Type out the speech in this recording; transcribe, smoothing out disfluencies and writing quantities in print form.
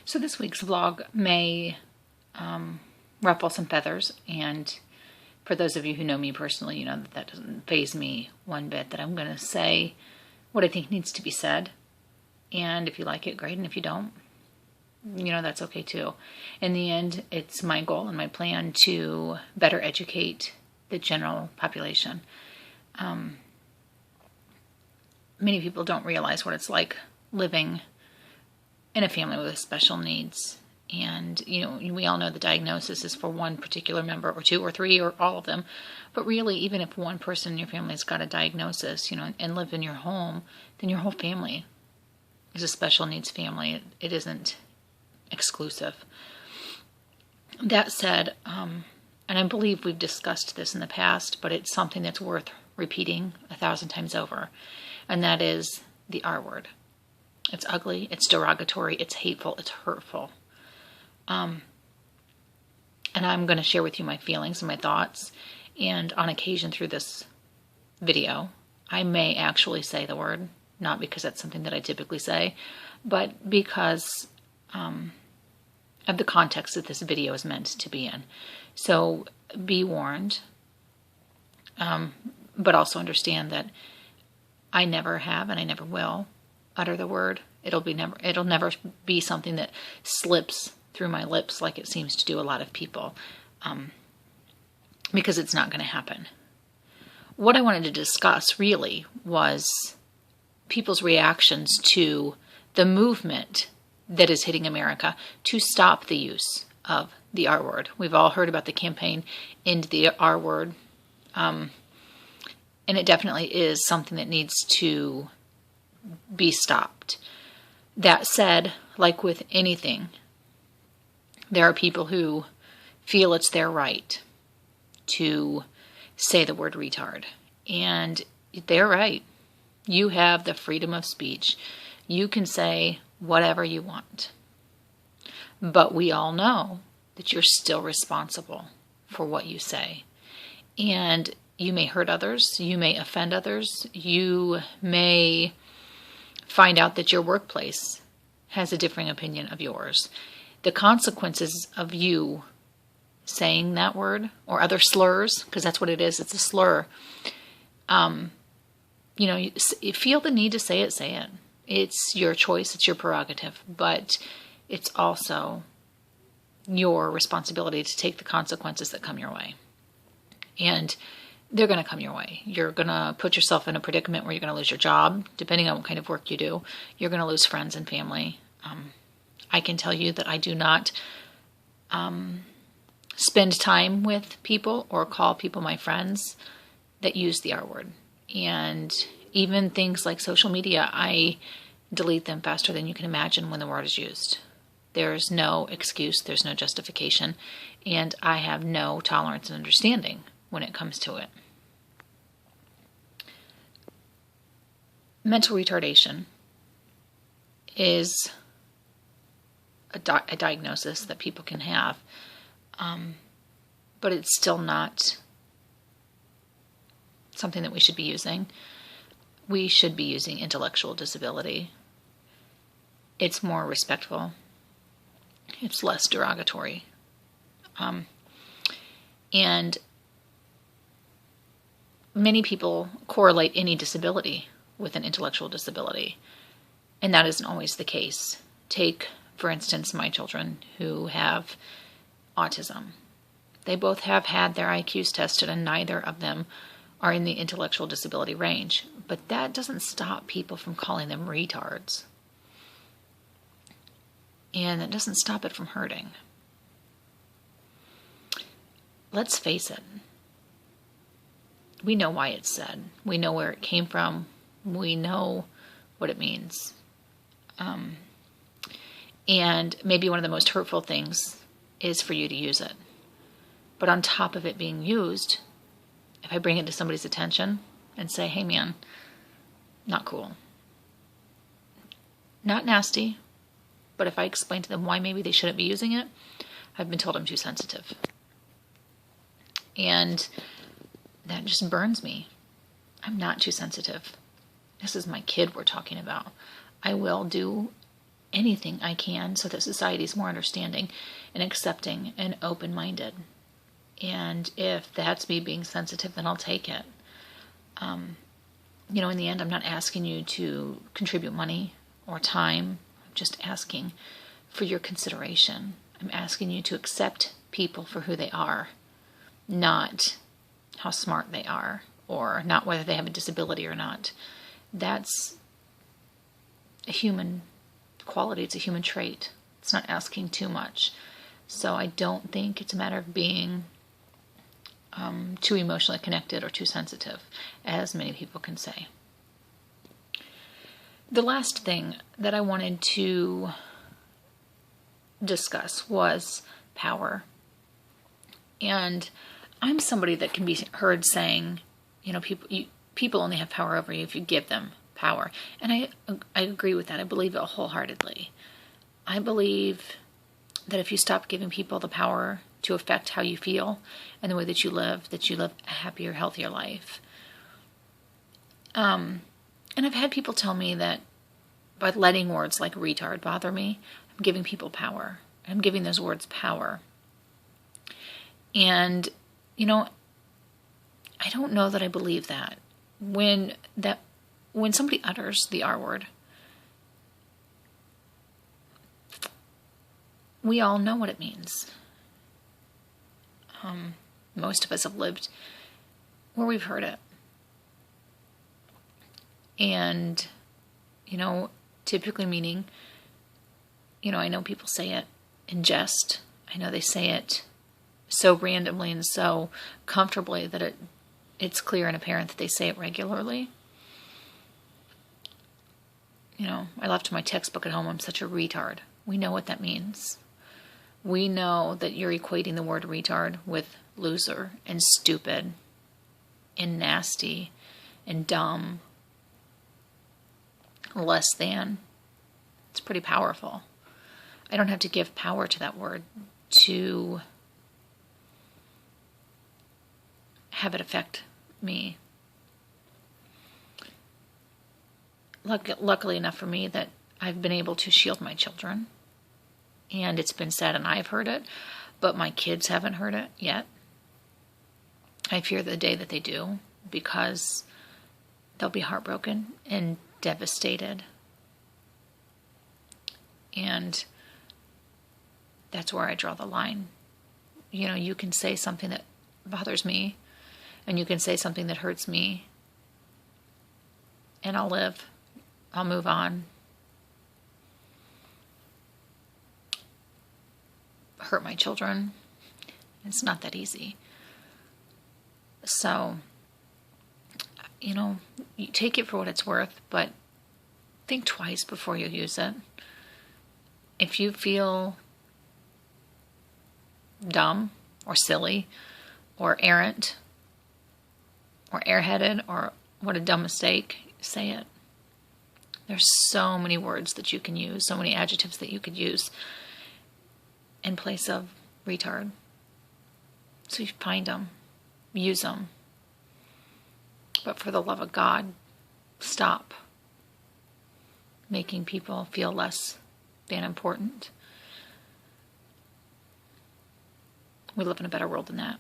So this week's vlog may ruffle some feathers, and for those of you who know me personally, you know that doesn't faze me one bit, that I'm going to say what I think needs to be said. And if you like it, great. And if you don't, that's okay too. In the end, it's my goal and my plan to better educate the general population. Many people don't realize what it's like living in a family with special needs. And, we all know the diagnosis is for one particular member, or two or three, or all of them. But really, even if one person in your family has got a diagnosis, and live in your home, then your whole family is a special needs family. It isn't exclusive. That said, and I believe we've discussed this in the past, but it's something that's worth repeating 1,000 times over. And that is the R word. It's ugly, it's derogatory, it's hateful, it's hurtful. And I'm going to share with you my feelings and my thoughts. And on occasion through this video, I may actually say the word, not because that's something that I typically say, but because of the context that this video is meant to be in. So be warned, but also understand that I never have and I never will utter the word. It'll never be something that slips through my lips like it seems to do a lot of people, because it's not going to happen. What I wanted to discuss really was people's reactions to the movement that is hitting America to stop the use of the R word. We've all heard about the campaign End the R word, and it definitely is something that needs to be stopped. That said, like with anything, there are people who feel it's their right to say the word retard. And they're right. You have the freedom of speech. You can say whatever you want. But we all know that you're still responsible for what you say. And you may hurt others. You may offend others. You may find out that your workplace has a differing opinion of yours. The consequences of you saying that word or other slurs, because that's what it is, it's a slur. You feel the need to say it, say it. It's your choice, it's your prerogative, but it's also your responsibility to take the consequences that come your way. And they're going to come your way. You're going to put yourself in a predicament where you're going to lose your job, depending on what kind of work you do. You're going to lose friends and family. I can tell you that I do not spend time with people or call people my friends that use the R word. And even things like social media, I delete them faster than you can imagine when the word is used. There's no excuse, there's no justification, and I have no tolerance and understanding when it comes to it. Mental retardation is a diagnosis that people can have, but it's still not something that we should be using. We should be using intellectual disability. It's more respectful. It's less derogatory. And many people correlate any disability with an intellectual disability, and that isn't always the case. Take, for instance, my children who have autism. They both have had their IQs tested, and neither of them are in the intellectual disability range. But that doesn't stop people from calling them retards. And it doesn't stop it from hurting. Let's face it. We know why it's said. We know where it came from. We know what it means. And maybe one of the most hurtful things is for you to use it. But on top of it being used, if I bring it to somebody's attention and say, hey man, not cool. Not nasty, but if I explain to them why maybe they shouldn't be using it, I've been told I'm too sensitive. And that just burns me. I'm not too sensitive. This is my kid we're talking about. I will do anything I can so that society is more understanding and accepting and open-minded. And if that's me being sensitive, then I'll take it. In the end, I'm not asking you to contribute money or time. I'm just asking for your consideration. I'm asking you to accept people for who they are, not how smart they are, or not whether they have a disability or not. That's a human quality. It's a human trait. It's not asking too much. So I don't think it's a matter of being too emotionally connected or too sensitive, as many people can say. The last thing that I wanted to discuss was power. And I'm somebody that can be heard saying, people only have power over you if you give them power. And I agree with that. I believe it wholeheartedly. I believe that if you stop giving people the power to affect how you feel and the way that you live a happier, healthier life. And I've had people tell me that by letting words like retard bother me, I'm giving people power. I'm giving those words power. And, I don't know that I believe that. When somebody utters the R word, we all know what it means. Most of us have lived where we've heard it. And, typically meaning, I know people say it in jest. I know they say it so randomly and so comfortably that it's clear and apparent that they say it regularly. I left my textbook at home. I'm such a retard. We know what that means. We know that you're equating the word retard with loser and stupid and nasty and dumb, less than. It's pretty powerful. I don't have to give power to that word to have it affect me. Luckily enough for me that I've been able to shield my children. And it's been said and I've heard it, but my kids haven't heard it yet. I fear the day that they do, because they'll be heartbroken and devastated. And that's where I draw the line. You can say something that bothers me, and you can say something that hurts me, and I'll live. I'll move on. Hurt my children. It's not that easy. So, you take it for what it's worth, but think twice before you use it. If you feel dumb or silly or errant or airheaded or what a dumb mistake, say it. There's so many words that you can use, so many adjectives that you could use in place of retard. So you find them, use them. But for the love of God, stop making people feel less than important. We live in a better world than that.